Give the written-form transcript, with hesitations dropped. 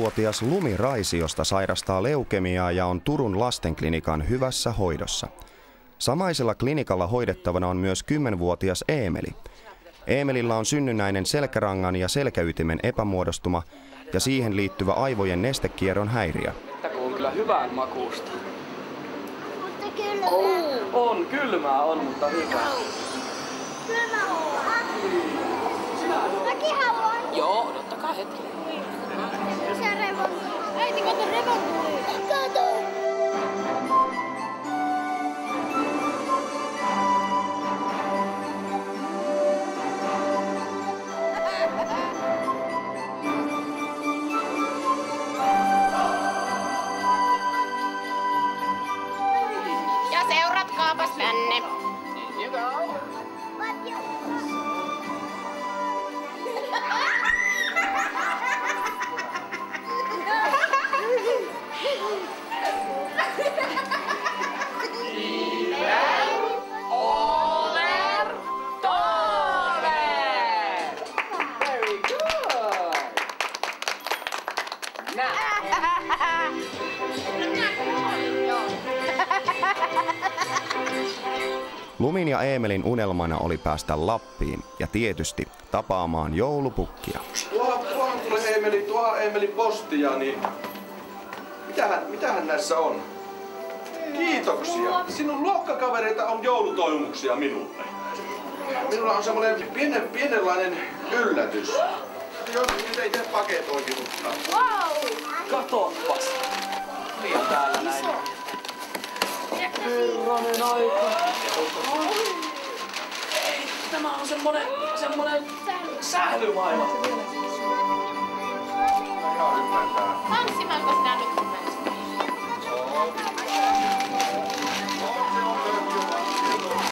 10-vuotias Lumi Raisiosta sairastaa leukemiaa ja on Turun lastenklinikan hyvässä hoidossa. Samaisella klinikalla hoidettavana on myös 10-vuotias Eemeli. Eemelillä on synnynnäinen selkärangan ja selkäytimen epämuodostuma ja siihen liittyvä aivojen nestekierron häiriö. Tämä on kyllä hyvän makuusta. Mutta kylmää. On, kylmää on, mutta hyvää. Kylmä on. Mäkin haluan. Joo, odottakaa hetki. Isä remontui. Äiti, kato remontui. Kato. Ja seuratkaapas tänne. Very good. Lumin ja Eemelin unelmana oli päästä Lappiin ja tietysti tapaamaan joulupukkia. Tuohan tulee Eemeli postia, niin mitähän näissä on? Kiitoksia. Sinun luokkakavereita on joulutoimuksia minulle. Minulla on semmoinen pienenlainen yllätys. Jos nyt ei tee paketointi, mutta... Wow. Katoppas. Niin täällä näin. Herranen aika. Ei, tämä on semmonen sählymaailma. Ihan hyvä.